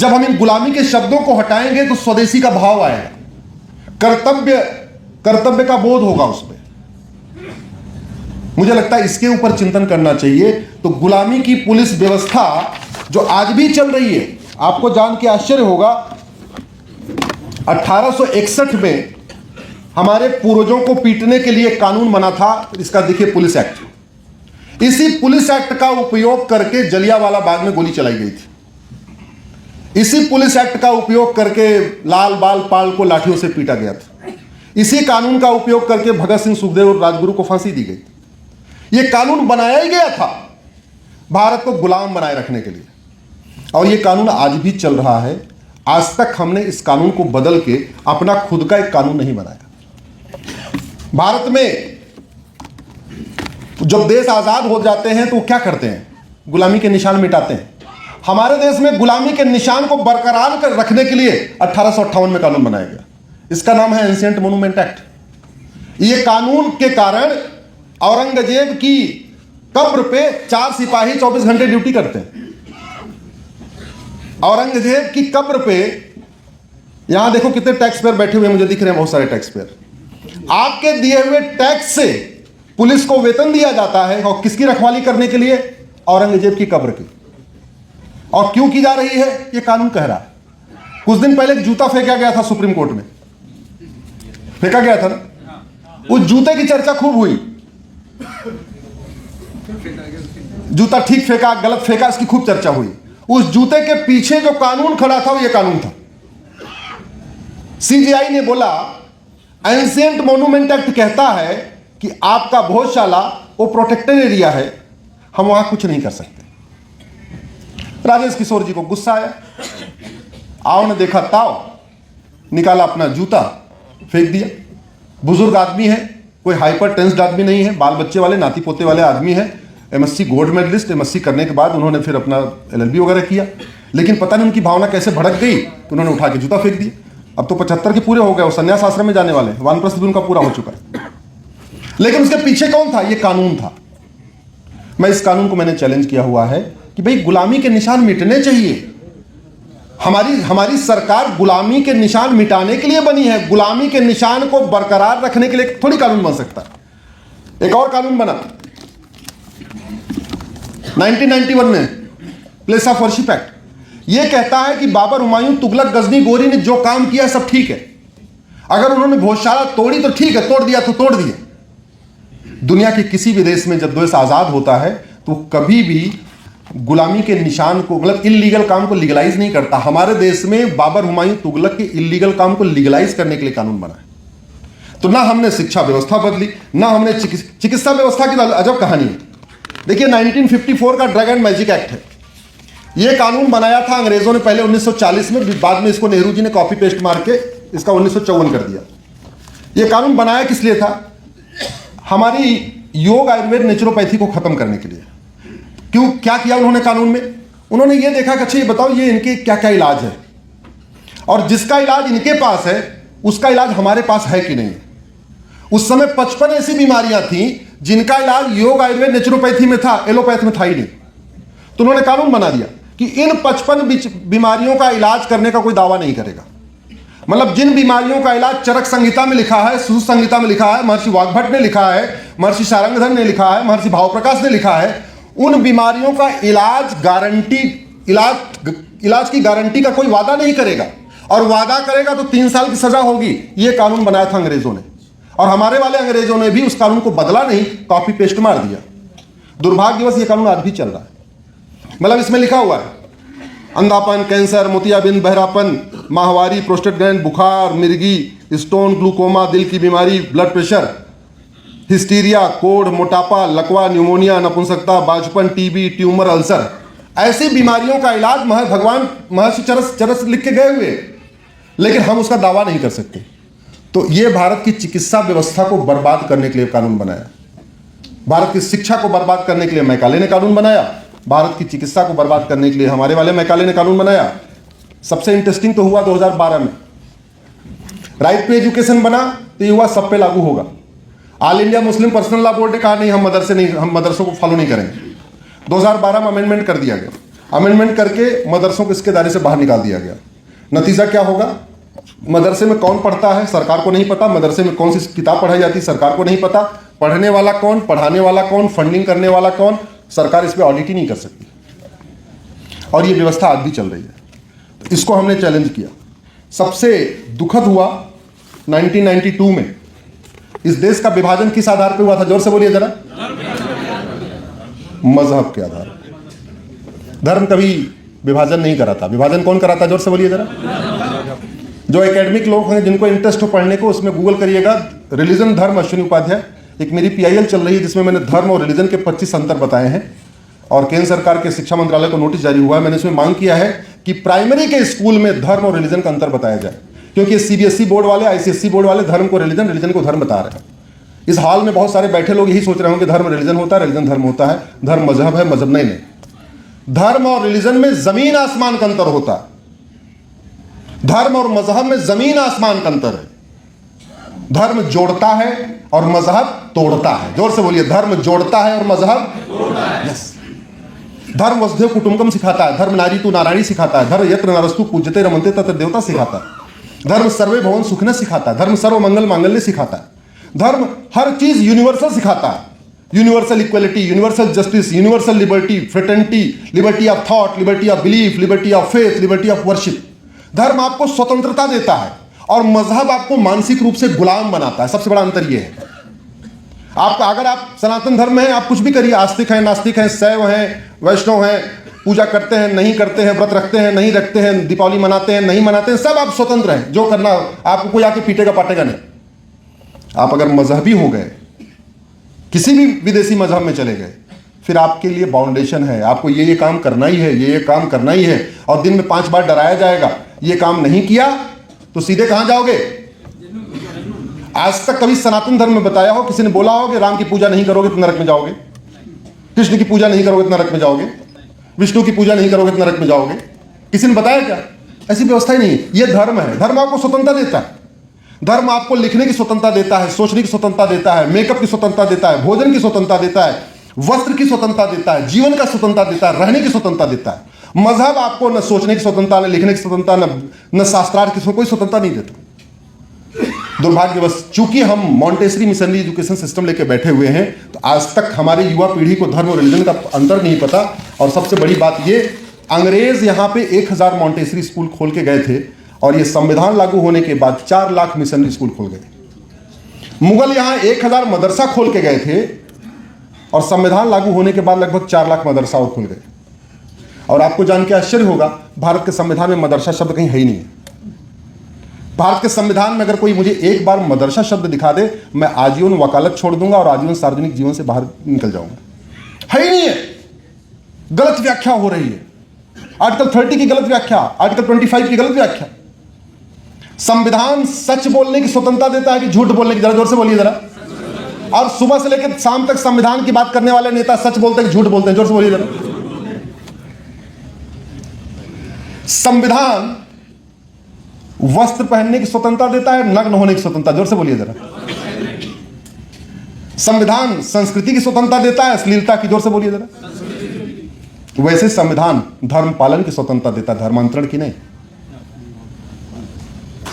जब हम इन गुलामी के शब्दों को हटाएंगे तो स्वदेशी का भाव आएगा, कर्तव्य का बोध होगा उसमें। मुझे लगता है इसके ऊपर चिंतन करना चाहिए। तो गुलामी की पुलिस व्यवस्था जो आज भी चल रही है, आपको जान के आश्चर्य होगा 1861 में हमारे पूर्वजों को पीटने के लिए कानून बना था, इसका देखिए पुलिस एक्ट। इसी पुलिस एक्ट का उपयोग करके जलियांवाला बाग में गोली चलाई गई थी। इसी पुलिस एक्ट का उपयोग करके लाल बाल पाल को लाठियों से पीटा गया था। इसी कानून का उपयोग करके भगत सिंह, सुखदेव और राजगुरु को फांसी दी गई। यह कानून बनाया ही गया था भारत को गुलाम बनाए रखने के लिए, और यह कानून आज भी चल रहा है। आज तक हमने इस कानून को बदल के अपना खुद का एक कानून नहीं बनाया। भारत में जब देश आजाद हो जाते हैं तो क्या करते हैं? गुलामी के निशान मिटाते हैं। हमारे देश में गुलामी के निशान को बरकरार कर रखने के लिए 1858 में कानून बनाया गया। इसका नाम है एंशिएंट मॉन्यूमेंट एक्ट। यह कानून के कारण औरंगजेब की कब्र पे 4 सिपाही 24 घंटे ड्यूटी करते हैं। औरंगजेब की कब्र पे, यहां देखो कितने टैक्स पेयर बैठे हुए मुझे दिख रहे हैं, बहुत सारे टैक्स पेयर। आपके दिए हुए टैक्स से पुलिस को वेतन दिया जाता है, और किसकी रखवाली करने के लिए? औरंगजेब की कब्र की। और क्यों की जा रही है? यह कानून कह रहा है। कुछ दिन पहले एक जूता फेंका गया था सुप्रीम कोर्ट में, फेंका गया था ना, उस जूते की चर्चा खूब हुई। जूता ठीक फेंका, गलत फेंका, इसकी खूब चर्चा हुई। उस जूते के पीछे जो कानून खड़ा था वो ये कानून था। सीजीआई ने बोला एंशिएंट मॉन्यूमेंट एक्ट कहता है कि आपका भोजशाला वो प्रोटेक्टेड एरिया है, हम वहां कुछ नहीं कर सकते। राजेश किशोर जी को गुस्सा आया, आओ ने देखा ताव, निकाला अपना जूता, फेंक दिया। बुजुर्ग आदमी है, कोई हाइपर टेंस्ड आदमी नहीं है, बाल बच्चे वाले नाती पोते वाले आदमी है, एमएससी गोल्ड मेडलिस्ट। एमएससी करने के बाद उन्होंने फिर अपना एलएलबी वगैरह किया, लेकिन पता नहीं उनकी भावना कैसे भड़क गई तो उन्होंने उठा के जूता फेंक दिया। अब तो 75 के पूरे हो गए, वो संन्यास आश्रम में जाने वाले हैं, वानप्रस्थ भी उनका पूरा हो चुका है। लेकिन उसके पीछे कौन था? ये कानून था। मैं इस कानून को मैंने चैलेंज किया हुआ है कि भाई गुलामी के निशान मिटने चाहिए। हमारी सरकार गुलामी के निशान मिटाने के लिए बनी है, गुलामी के निशान को बरकरार रखने के लिए थोड़ी कानून बन सकता है। एक और कानून बना 1991 में, प्लेस ऑफ वर्शिप एक्ट। यह कहता है कि बाबर, हुमायूं, तुगलक, गजनी, गोरी ने जो काम किया सब ठीक है। अगर उन्होंने भोजशाला तोड़ी तो ठीक है, तोड़ दिया तो तोड़ दिए। दुनिया के किसी भी देश में जब देश आजाद होता है तो कभी भी गुलामी के निशान को, मतलब इल्लीगल काम को लीगलाइज नहीं करता। हमारे देश में बाबर, हुमायूं, तुगलक के इल्लीगल काम को लीगलाइज करने के लिए कानून बना है। तो ना हमने शिक्षा व्यवस्था बदली, ना हमने चिकित्सा व्यवस्था की अजब कहानी है। देखिए 1954 का ड्रग एंड मैजिक एक्ट है। यह कानून बनाया था अंग्रेजों ने पहले 1940 में, बाद में इसको नेहरू जी ने कॉपी पेस्ट मार के इसका 1954 कर दिया। यह कानून बनाया किस लिए था? हमारी योग, आयुर्वेद, नेचुरोपैथी को खत्म करने के लिए। क्यों, क्या किया उन्होंने कानून में? उन्होंने ये देखा कि अच्छा ये बताओ ये इनके क्या क्या इलाज है, और जिसका इलाज इनके पास है उसका इलाज हमारे पास है कि नहीं। उस समय 55 ऐसी बीमारियां थी जिनका इलाज योग, आयुर्वेद, नेचुरोपैथी में था, एलोपैथ में था ही नहीं। तो उन्होंने कानून बना दिया कि इन 55 बीमारियों का इलाज करने का कोई दावा नहीं करेगा। मतलब जिन बीमारियों का इलाज चरक संहिता में लिखा है, सुश्रुत संहिता में लिखा है, महर्षि वाग्भट ने लिखा है, महर्षि शारंगधर ने लिखा है, महर्षि भावप्रकाश ने लिखा है, उन बीमारियों का इलाज इलाज की गारंटी का कोई वादा नहीं करेगा, और वादा करेगा तो 3 साल की सजा होगी। यह कानून बनाया था अंग्रेजों ने, और हमारे वाले अंग्रेजों ने भी उस कानून को बदला नहीं, कॉपी पेस्ट मार दिया। दुर्भाग्यवश यह कानून आज भी चल रहा है। मतलब इसमें लिखा हुआ है अंधापन, कैंसर, मोतियाबिंद, बहरापन, माहवारी, प्रोस्टेट ग्लैंड, बुखार, मिर्गी, स्टोन, ग्लूकोमा, दिल की बीमारी, ब्लड प्रेशर, हिस्टीरिया, कोढ़, मोटापा, लकवा, न्यूमोनिया, नपुंसकता, बाजपन, टीबी, ट्यूमर, अल्सर, ऐसी बीमारियों का इलाज भगवान महर्षि चरस लिख के गए हुए, लेकिन हम उसका दावा नहीं कर सकते। तो यह भारत की चिकित्सा व्यवस्था को बर्बाद करने के लिए कानून बनाया। भारत की शिक्षा को बर्बाद करने के लिए मैकाले ने कानून बनाया, भारत की चिकित्सा को बर्बाद करने के लिए हमारे वाले मैकाले ने कानून बनाया। सबसे इंटरेस्टिंग तो हुआ 2012 में राइट टू एजुकेशन बना, तो ये हुआ सब पे लागू होगा। All India Muslim personal law board ने कहा नहीं, हम मदरसों को फॉलो नहीं करेंगे। 2012 में अमेंडमेंट कर दिया गया। अमेंडमेंट करके मदरसों को इसके दायरे से बाहर निकाल दिया गया। नतीजा क्या होगा? मदरसे में कौन पढ़ता है सरकार को नहीं पता, मदरसे में कौन सी किताब पढ़ाई जाती है सरकार को नहीं पता, पढ़ने वाला कौन, पढ़ाने वाला कौन, फंडिंग करने वाला कौन, सरकार इस पर ऑडिट ही नहीं कर सकती। और ये व्यवस्था आज भी चल रही है। तो इसको हमने चैलेंज किया। सबसे दुखद हुआ 1992 में इस देश का विभाजन किस आधार पर हुआ था? जोर से बोलिए जरा। मजहब के आधार पर। धर्म कभी विभाजन नहीं करा था। विभाजन कौन करा था? जोर से बोलिए जरा। जो एकेडमिक लोग हैं जिनको इंटरेस्ट हो पढ़ने को, उसमें गूगल करिएगा रिलीजन धर्म अश्विनी उपाध्याय। एक मेरी PIL चल रही है जिसमें मैंने धर्म और रिलीजन के 25 अंतर बताए हैं और केंद्र सरकार के शिक्षा मंत्रालय को नोटिस जारी हुआ है। मैंने इसमें मांग किया है कि प्राइमरी के स्कूल में धर्म और रिलीजन का अंतर बताया जाए, क्योंकि CBSE बोर्ड वाले, ICSE बोर्ड वाले धर्म को रिलीजन, रिलीजन को धर्म बता रहे हैं। इस हाल में बहुत सारे बैठे लोग यही सोच रहे होंगे धर्म रिलीजन होता है, रिलीजन धर्म होता है, धर्म मजहब है, मजहब नहीं। धर्म और रिलीजन में जमीन आसमान का अंतर होता है। धर्म और मजहब में जमीन आसमान का अंतर है। धर्म जोड़ता है और मजहब तोड़ता है। जोर से बोलिए, धर्म जोड़ता है और मजहब तोड़ता है। यस। धर्म वसुधैव कुटुंबकम सिखाता है, धर्म नारी तू नारायणी सिखाता है, धर्म यत्र नरस्तु पूज्यते रमन्ते तत्र देवता सिखाता है, धर्म सर्वे भवन सुखने सिखाता है, धर्म सर्व मंगल मांगल्य सिखाता है, धर्म हर चीज यूनिवर्सल सिखाता है। Universal equality, universal justice, universal liberty, fraternity, liberty of thought, liberty of belief, liberty of faith, liberty of worship. धर्म आपको स्वतंत्रता देता है और मजहब आपको मानसिक रूप से गुलाम बनाता है। सबसे बड़ा अंतर यह है। आपका अगर आप सनातन धर्म में हैं, आप कुछ भी करिए, आस्तिक हैं, नास्तिक हैं, शैव हैं, वैष्णव हैं, पूजा करते हैं, नहीं करते हैं, व्रत रखते हैं, नहीं रखते हैं, दीपावली मनाते हैं, नहीं मनाते हैं, सब आप स्वतंत्र हैं। जो करना आपको कोई आके पीटेगा पाटेगा नहीं। आप अगर मजहबी हो गए, किसी भी विदेशी मजहब में चले गए, फिर आपके लिए बाउंडेशन है, आपको ये काम करना ही है, ये काम करना ही है, और दिन में 5 बार डराया जाएगा। ये काम नहीं किया तो सीधे कहां जाओगे? आज तक कभी सनातन धर्म में बताया हो, किसी ने बोला हो कि राम की पूजा नहीं करोगे तो नरक में जाओगे, कृष्ण की पूजा नहीं करोगे तो नरक में जाओगे, विष्णु की पूजा नहीं करोगे तो नरक में जाओगे? किसी ने बताया क्या? ऐसी व्यवस्था ही नहीं है। यह धर्म है। धर्म आपको स्वतंत्रता देता है। धर्म आपको लिखने की स्वतंत्रता देता है, सोचने की स्वतंत्रता देता है, मेकअप की स्वतंत्रता देता है, भोजन की स्वतंत्रता देता है, वस्त्र की स्वतंत्रता देता है, जीवन का स्वतंत्रता देता है, रहने की स्वतंत्रता देता है। मजहब आपको न सोचने की स्वतंत्रता, न लिखने की स्वतंत्रता, न शास्त्रार्थ की कोई स्वतंत्रता नहीं देता। दुर्भाग्यवश चूंकि हम मॉन्टेसरी मिशनरी एजुकेशन सिस्टम लेके बैठे हुए हैं, तो आज तक हमारे युवा पीढ़ी को धर्म और रिलीजन का अंतर नहीं पता। और सबसे बड़ी बात ये, अंग्रेज यहाँ पे 1000 मॉन्टेसरी स्कूल खोल के गए थे और ये संविधान लागू होने के बाद 4 लाख मिशनरी स्कूल खोल गए। मुगल यहाँ 1000 मदरसा खोल के गए थे और संविधान लागू होने के बाद लगभग 4 लाख मदरसा और खुल गए। और आपको जान के आश्चर्य होगा, भारत के संविधान में मदरसा शब्द कहीं है ही नहीं है। भारत के संविधान में अगर कोई मुझे एक बार मदरसा शब्द दिखा दे, मैं आजीवन वकालत छोड़ दूंगा और आजीवन सार्वजनिक जीवन से बाहर निकल जाऊंगा। है ही नहीं है। गलत व्याख्या हो रही है। आर्टिकल 30 की गलत व्याख्या, आर्टिकल 25 की गलत व्याख्या। संविधान सच बोलने की स्वतंत्रता देता है कि झूठ बोलने की? जरा जोर से बोलिए जरा। और सुबह से लेकर शाम तक संविधान की बात करने वाले नेता सच बोलते हैं कि झूठ बोलते हैं? जोर से बोलिए जरा। संविधान वस्त्र पहनने की स्वतंत्रता देता है, नग्न होने की स्वतंत्रता? जोर से बोलिए जरा। संविधान संस्कृति की स्वतंत्रता देता है, अश्लीलता की? जोर से बोलिए जरा। वैसे संविधान धर्म पालन की स्वतंत्रता देता है, धर्मांतरण की नहीं।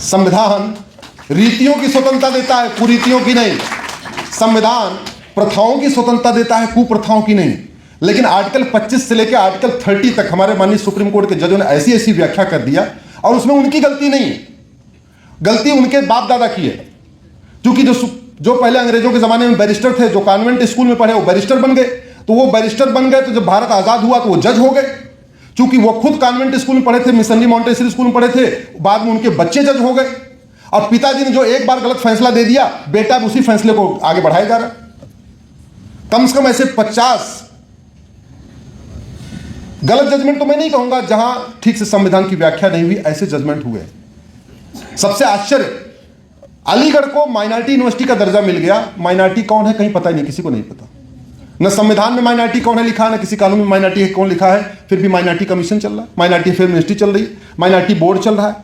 संविधान रीतियों की स्वतंत्रता देता है, कुरीतियों की नहीं। संविधान प्रथाओं की स्वतंत्रता देता है, कुप्रथाओं की नहीं। लेकिन आर्टिकल 25 से लेकर आर्टिकल 30 तक हमारे माननीय सुप्रीम कोर्ट के जजों ने ऐसी ऐसी व्याख्या कर दिया, और उसमें उनकी गलती नहीं है, गलती उनके बाप दादा की है। क्योंकि जो पहले अंग्रेजों के जमाने में बैरिस्टर थे, जो कॉन्वेंट स्कूल में पढ़े, वो बैरिस्टर बन गए। तो वो बैरिस्टर बन गए, तो जब भारत आजाद हुआ तो वो जज हो गए। क्योंकि वो खुद कॉन्वेंट स्कूल में पढ़े थे, मिशनरी मॉन्टेसरी स्कूल में पढ़े थे, बाद में उनके बच्चे जज हो गए। और पिताजी ने जो एक बार गलत फैसला दे दिया, बेटा उसी फैसले को आगे बढ़ाया जा रहा। कम से कम ऐसे 50 गलत जजमेंट तो मैं नहीं कहूंगा, जहां ठीक से संविधान की व्याख्या नहीं हुई, ऐसे जजमेंट हुए। सबसे आश्चर्य, अलीगढ़ को माइनॉरिटी यूनिवर्सिटी का दर्जा मिल गया। माइनॉरिटी कौन है कहीं पता ही नहीं, किसी को नहीं पता। न संविधान में माइनॉरिटी कौन है लिखा है, न किसी कानून में माइनॉरिटी कौन लिखा है। फिर भी माइनॉरिटी कमीशन चल रहा है, माइनॉरिटी अफेयर मिनिस्ट्री चल रही है, माइनॉरिटी बोर्ड चल रहा है।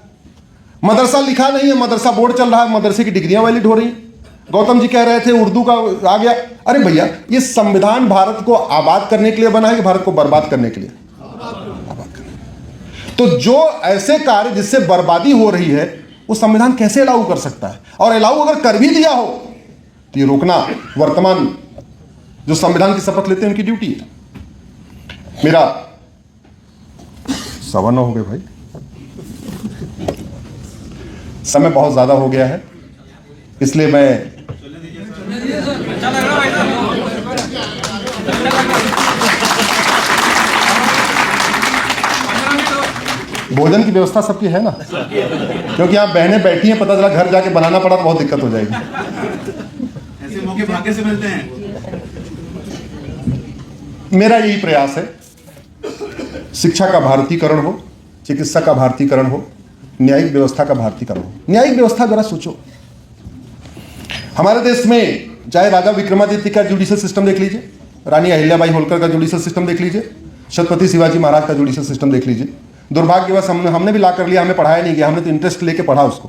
मदरसा लिखा नहीं है, मदरसा बोर्ड चल रहा है, मदरसे की डिग्रियां वैलिड हो रही हैं। गौतम जी कह रहे थे उर्दू का आ गया। अरे भैया, ये संविधान भारत को आबाद करने के लिए बना है कि भारत को बर्बाद करने के लिए? तो जो ऐसे कार्य जिससे बर्बादी हो रही है वो संविधान कैसे अलाउ कर सकता है? और अलाउ अगर कर भी दिया हो तो ये रोकना वर्तमान जो संविधान की शपथ लेते हैं उनकी ड्यूटी है। मेरा 9:15 हो गए भाई, समय बहुत ज्यादा हो गया है, इसलिए मैं भोजन की व्यवस्था सबकी है ना, क्योंकि आप बहनें बैठी हैं, पता चला घर जाके बनाना पड़ा तो बहुत दिक्कत हो जाएगी। ऐसे मौके भाग्य से मिलते हैं। मेरा यही प्रयास है, शिक्षा का भारतीकरण हो, चिकित्सा का भारतीकरण हो, न्यायिक व्यवस्था का भारतीकरण हो। न्यायिक व्यवस्था जरा सोचो, हमारे देश में चाहे राजा विक्रमादित्य का जुडिशियल सिस्टम देख लीजिए, रानी अहिल्याबाई होलकर का जुडिशियल सिस्टम देख लीजिए, छत्रपति शिवाजी महाराज का जुडिशियल सिस्टम देख लीजिए। दुर्भाग्यवश हमने भी ला कर लिया, हमें पढ़ाया नहीं गया, हमने तो इंटरेस्ट लेके पढ़ा, उसको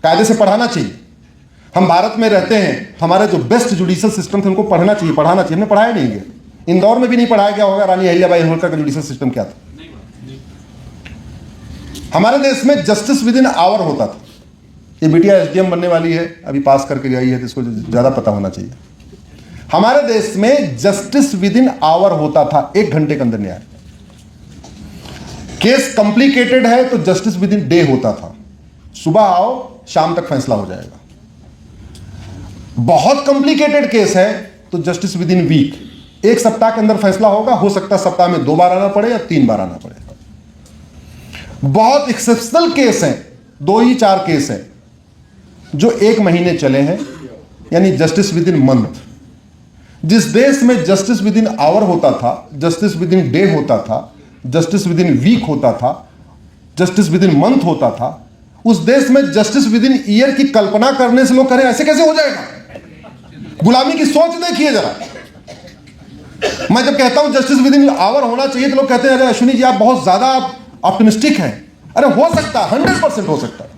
कायदे से पढ़ाना चाहिए। हम भारत में रहते हैं, हमारे जो बेस्ट जुडिशियल सिस्टम थे उनको पढ़ना चाहिए, पढ़ाना चाहिए, हमने पढ़ाया नहीं गया। इंदौर में भी नहीं पढ़ाया गया होगा रानी अहिल्याबाई होलकर का जुडिशियल सिस्टम क्या था। हमारे देश में जस्टिस विद इन आवर होता था। ये बिटिया एसडीएम बनने वाली है, अभी पास करके आई है, तो इसको ज्यादा पता होना चाहिए। हमारे देश में जस्टिस विद इन आवर होता था, 1 घंटे के अंदर न्याय। केस कॉम्प्लिकेटेड है तो जस्टिस विद इन डे होता था, सुबह आओ शाम तक फैसला हो जाएगा। बहुत कॉम्प्लिकेटेड केस है तो जस्टिस विद इन वीक, 1 सप्ताह के अंदर फैसला होगा, हो सकता है सप्ताह में 2 बार आना पड़े या 3 बार आना पड़े। बहुत एक्सेप्शनल केस हैं, 2 ही 4 केस हैं जो 1 महीने चले हैं, यानी जस्टिस विद इन मंथ। जिस देश में जस्टिस विद इन आवर होता था, जस्टिस विद इन डे होता था, जस्टिस विद इन वीक होता था, जस्टिस विद इन मंथ होता था, उस देश में जस्टिस विद इन ईयर की कल्पना करने से लोग करें ऐसे कैसे हो जाएगा? गुलामी की सोच देखिए जरा। मैं जब कहता हूं जस्टिस विद इन आवर होना चाहिए तो लोग कहते हैं अरे अश्विनी जी आप बहुत ज्यादा ऑप्टिमिस्टिक हैं। अरे हो सकता है, 100% हो सकता है,